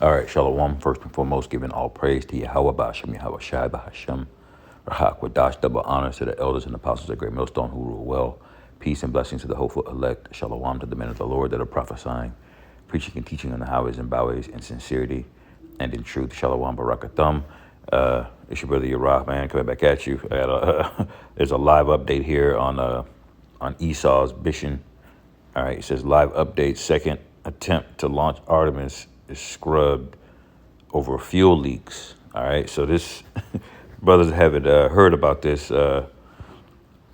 All right, Shalom. First and foremost, giving all praise to Yahweh, Ba'ashem, Yahweh Shai, Ba'ashem, Rahak, Wadash, double honors to the elders and apostles of Great Millstone who rule well. Peace and blessings to the hopeful elect. Shalom to the men of the Lord that are prophesying, preaching and teaching on the highways and byways in sincerity and in truth. Shalom, Barakathum. It's your brother Yerah, man, coming back at you. There's a live update here on Esau's mission. All right, it says live update. Second attempt to launch Artemis is scrubbed over fuel leaks. All right, so this brothers haven't heard about this.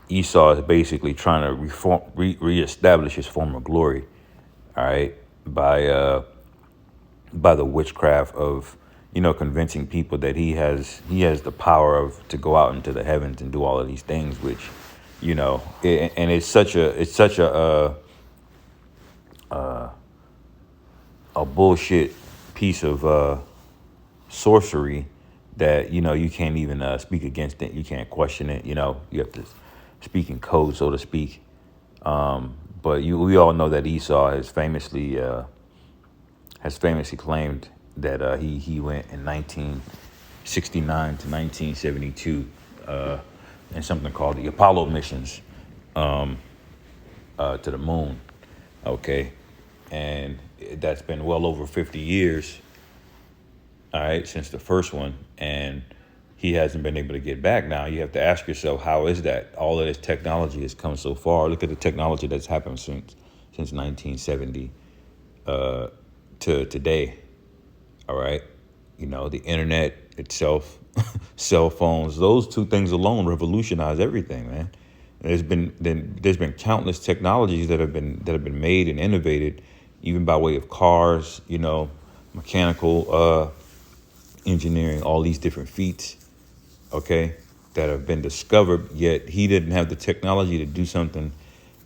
Esau is basically trying to reestablish his former glory. All right, by the witchcraft of convincing people that he has the power of to go out into the heavens and do all of these things, which and it's such a bullshit piece of sorcery that you can't even speak against it. You can't question it. You have to speak in code, so to speak. But we all know that Esau has famously claimed that he went in 1969 to 1972 in something called the Apollo missions to the moon. Okay, and that's been well over 50 years. All right, since the first one, and he hasn't been able to get back. Now you have to ask yourself, how is that? All of this technology has come so far. Look at the technology that's happened since 1970 to today. All right, the internet itself, cell phones, those two things alone revolutionized everything, man. There's been countless technologies that have been made and innovated, even by way of cars, mechanical engineering, all these different feats, okay, that have been discovered. Yet he didn't have the technology to do something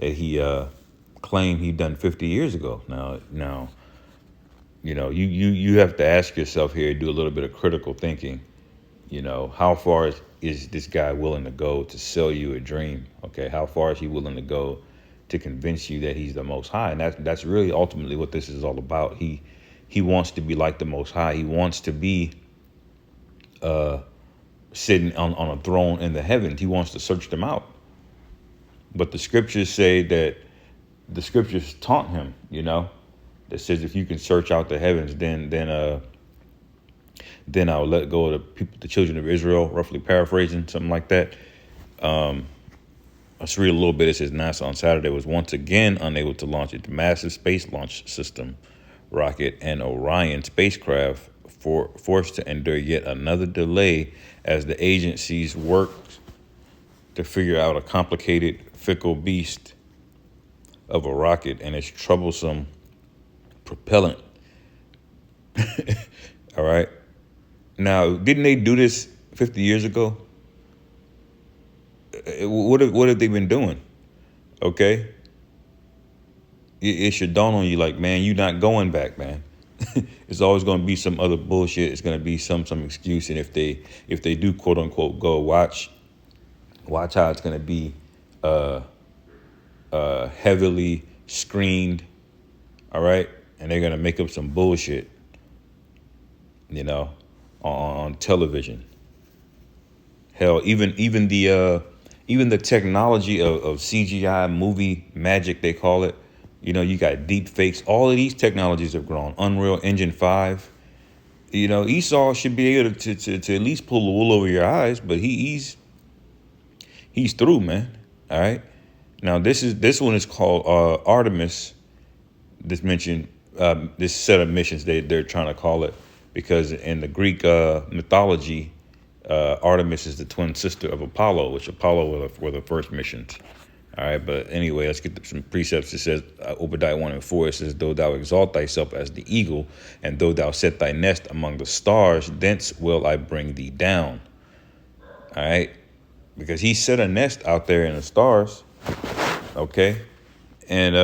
that he claimed he'd done 50 years ago. Now, you have to ask yourself here, do a little bit of critical thinking. How far is this guy willing to go to sell you a dream? Okay, how far is he willing to go to convince you that he's the Most High? And that's really ultimately what this is all about. He wants to be like the Most High. He wants to be sitting on a throne in the heavens. He wants to search them out. But the scriptures say that the scriptures taunt him, that says if you can search out the heavens, then I'll let go of the people, the children of Israel, roughly paraphrasing, something like that. Let's read a little bit. It says NASA on Saturday was once again unable to launch its massive space launch system rocket and Orion spacecraft, forced to endure yet another delay as the agencies worked to figure out a complicated, fickle beast of a rocket and its troublesome propellant. All right. Now, didn't they do this 50 years ago? What have they been doing? Okay. It should dawn on you like, man, you're not going back, man. It's always going to be some other bullshit. It's going to be some excuse. And if they do, quote unquote, go, watch how it's going to be heavily screened. All right. And they're going to make up some bullshit, on television. Hell, even the technology of CGI movie magic, they call it. You got deep fakes. All of these technologies have grown. Unreal Engine 5. Esau should be able to at least pull the wool over your eyes, but he's through, man. All right. Now this one is called Artemis. This set of missions they're trying to call it, because in the Greek mythology, Artemis is the twin sister of Apollo, which Apollo were the first missions. All right, but anyway, let's get some precepts. It says, Obadiah 1:4, it says, though thou exalt thyself as the eagle, and though thou set thy nest among the stars, thence will I bring thee down. All right, because he set a nest out there in the stars. Okay, and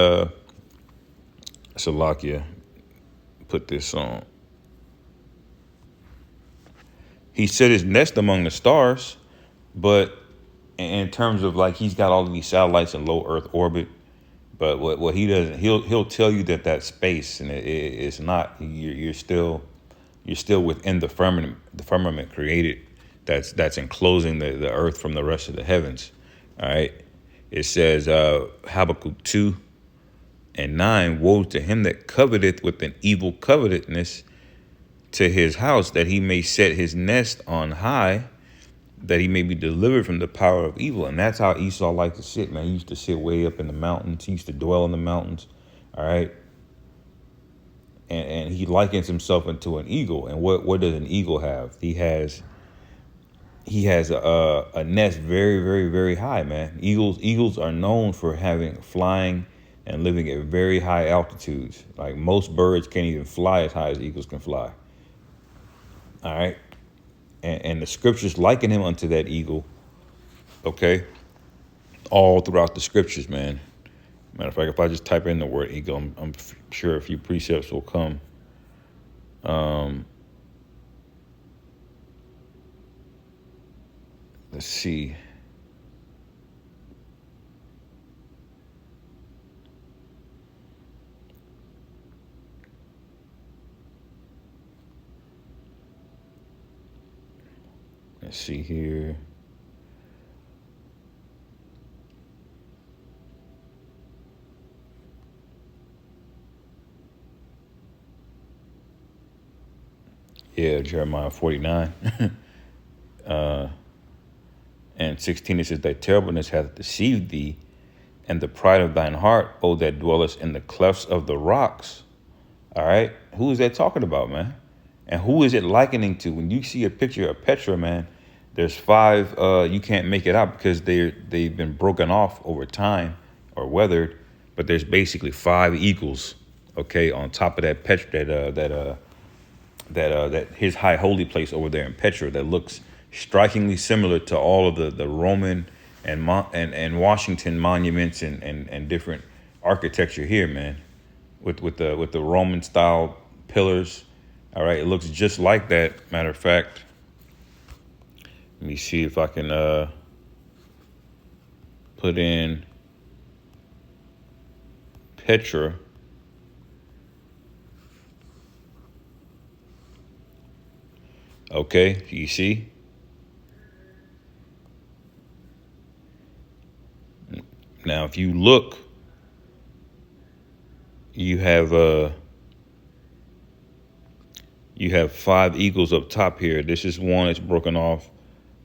Salakia put this on. He set his nest among the stars, but in terms of like he's got all of these satellites in low Earth orbit, but what he doesn't, he'll tell you that space, and it's not. You're still You're still within the firmament created that's enclosing the earth from the rest of the heavens. All right. It says Habakkuk 2:9, woe to him that coveteth with an evil covetousness to his house, that he may set his nest on high, that he may be delivered from the power of evil. And that's how Esau liked to sit, man. He used to sit way up in the mountains. He used to dwell in the mountains. All right. And he likens himself into an eagle. And what does an eagle have? He has a nest very, very, very high, man. Eagles are known for flying and living at very high altitudes. Like most birds can't even fly as high as eagles can fly. All right. And the scriptures liken him unto that eagle. Okay. All throughout the scriptures, man. Matter of fact, if I just type in the word eagle, I'm sure a few precepts will come. Let's see. Let's see here. Yeah, Jeremiah 49. And 16, it says, thy terribleness hath deceived thee, and the pride of thine heart, O that dwellest in the clefts of the rocks. All right. Who is that talking about, man? And who is it likening to? When you see a picture of Petra, man, there's 5, you can't make it out because they've been broken off over time or weathered, but there's basically 5 eagles, okay, on top of that Petra, that his high holy place over there in Petra that looks strikingly similar to all of the Roman and Washington monuments and different architecture here, man, with the Roman style pillars. All right, it looks just like that. Matter of fact, let me see if I can put in Petra. Okay, you see? Now, if you look, you have 5 eagles up top here. This is one that's broken off.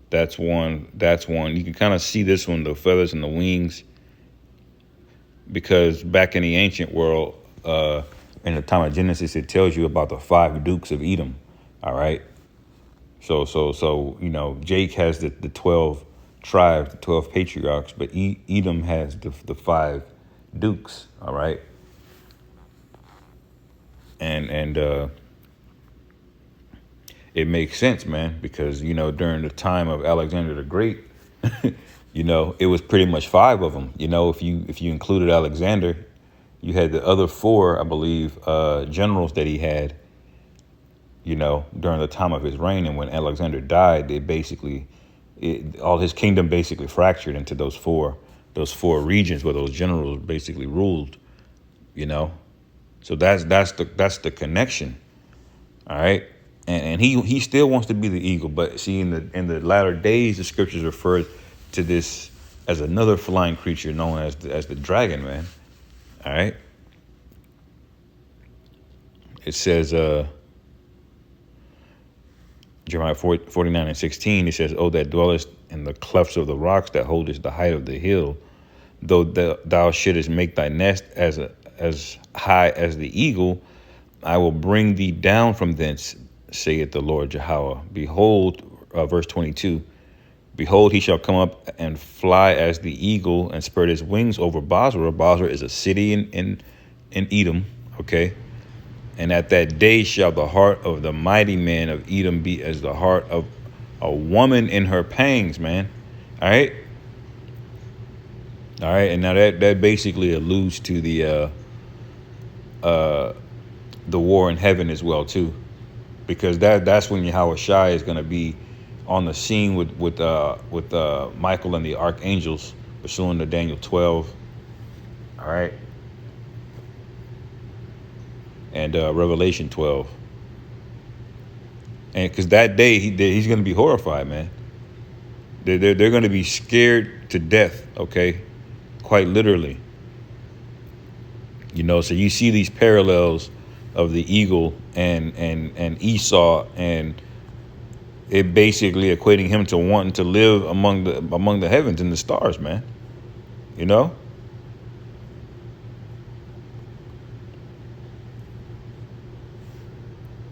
That's one. That's one. You can kind of see this one, the feathers and the wings, because back in the ancient world, in the time of Genesis, it tells you about the 5 dukes of Edom. All right. So you know, Jake has the 12 tribes, the 12 patriarchs, but Edom has the 5 dukes. All right. And it makes sense, man, because, you know, during the time of Alexander the Great, you know, it was pretty much 5 of them. You know, if you included Alexander, you had the other 4, I believe, generals that he had, you know, during the time of his reign. And when Alexander died, all his kingdom basically fractured into those four regions where those generals basically ruled, you know. So that's the connection. All right. And he still wants to be the eagle, but see, in the latter days, the scriptures refer to this as another flying creature known as the dragon, man. All right. It says, Jeremiah 49:16, it says, "O that dwellest in the clefts of the rocks, that holdest the height of the hill, though thou shouldest make thy nest as high as the eagle, I will bring thee down from thence, saith the Lord Jehovah. Behold," verse 22, "behold, he shall come up and fly as the eagle, and spread his wings over Bozrah." Bozrah is a city in Edom, okay? "And at that day shall the heart of the mighty man of Edom be as the heart of a woman in her pangs," man. All right. All right. And now that basically alludes to the war in heaven as well, too, because that's when Yahweh Shai is going to be on the scene with Michael and the archangels, pursuing to Daniel 12. All right. And Revelation 12. And because that day he's going to be horrified, man. They're going to be scared to death, okay? Quite literally. So you see these parallels of the eagle and Esau, and it basically equating him to wanting to live among the heavens and the stars, man.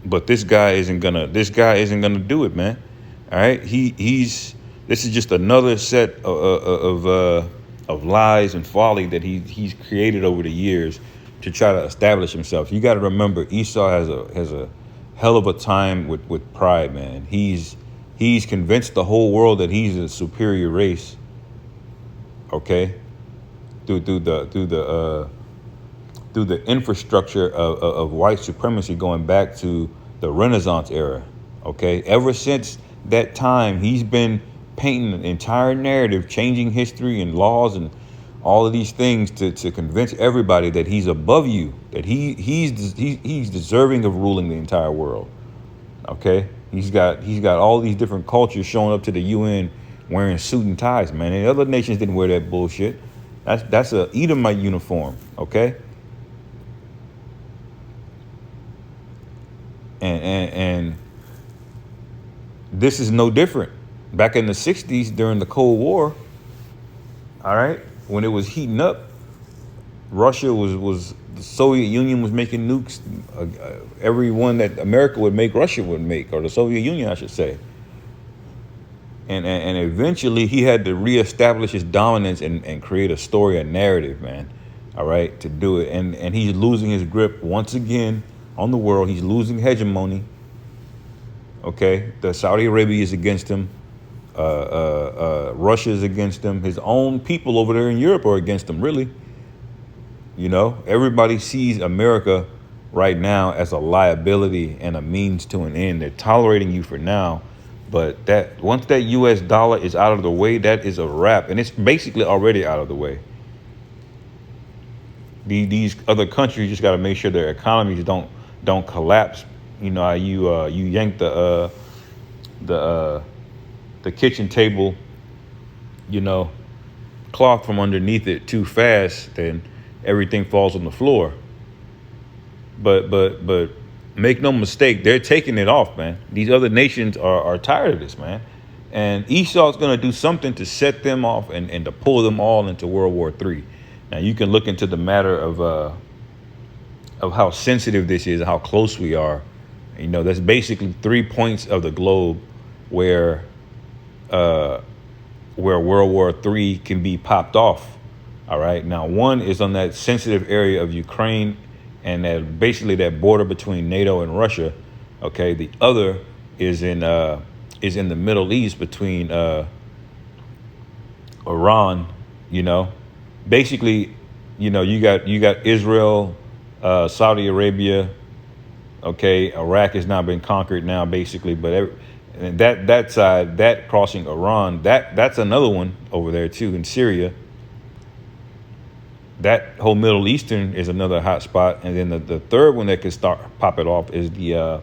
But this guy isn't gonna do it, man. All right, this is just another set of lies and folly that he's created over the years to try to establish himself. You got to remember, Esau has a hell of a time with pride, man. He's convinced the whole world that he's a superior race. Okay, through the infrastructure of white supremacy going back to the Renaissance era. Okay, ever since that time, he's been painting an entire narrative, changing history and laws and all of these things to convince everybody that he's above you, that he's deserving of ruling the entire world. Okay, he's got all these different cultures showing up to the UN wearing suit and ties, man. And other nations didn't wear that bullshit. That's a Edomite uniform. Okay. And this is no different. Back in the 60s during the Cold War, all right, when it was heating up, Russia was the Soviet Union was making nukes. Every one that America would make, Russia would make, or the Soviet Union, I should say. And eventually he had to reestablish his dominance and create a story, a narrative, man. All right, to do it. And he's losing his grip once again on the world. He's losing hegemony. Okay, the Saudi Arabia is against him. Russia is against him. His own people over there in Europe are against him, really. Everybody sees America right now as a liability and a means to an end. They're tolerating you for now, but that once that US dollar is out of the way, that is a wrap. And it's basically already out of the way. These other countries just got to make sure their economies don't collapse. You yank the kitchen table, cloth from underneath it too fast, then everything falls on the floor. But make no mistake, they're taking it off, man. These other nations are tired of this, man. And Esau's going to do something to set them off and to pull them all into World War III. Now, you can look into the matter of how sensitive this is, how close we are. That's basically 3 points of the globe where World War III can be popped off. All right. Now, one is on that sensitive area of Ukraine and that border between NATO and Russia. OK, the other is in the Middle East between Iran. Basically, you got Israel, Saudi Arabia. OK, Iraq has now been conquered now, basically. But that side, that crossing Iran, that's another one over there, too, in Syria. That whole Middle Eastern is another hot spot. And then the third one that could start pop it off is the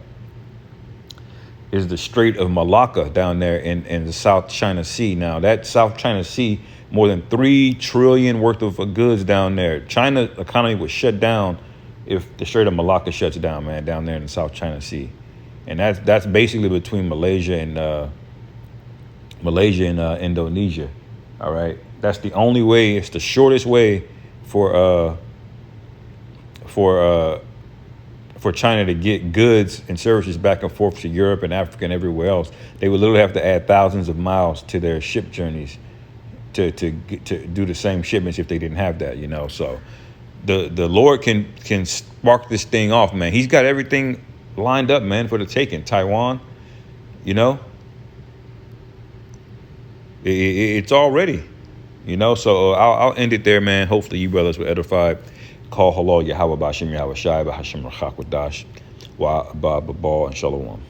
Strait of Malacca down there in the South China Sea. Now, that South China Sea, more than 3 trillion worth of goods down there. China's economy was shut down if the Strait of Malacca shuts down, man, down there in the South China Sea. And that's basically between Malaysia and Indonesia. All right. That's the only way. It's the shortest way for China to get goods and services back and forth to Europe and Africa and everywhere else. They would literally have to add thousands of miles to their ship journeys to do the same shipments if they didn't have that, So the Lord can spark this thing off, man. He's got everything lined up, man, for the taking. Taiwan, it's all ready, So I'll end it there, man. Hopefully you brothers were edified. Call halal Yahweh Bashim Yahweh Shai Bahashim Rachak Wadash Wa Ba Babal and Shalom.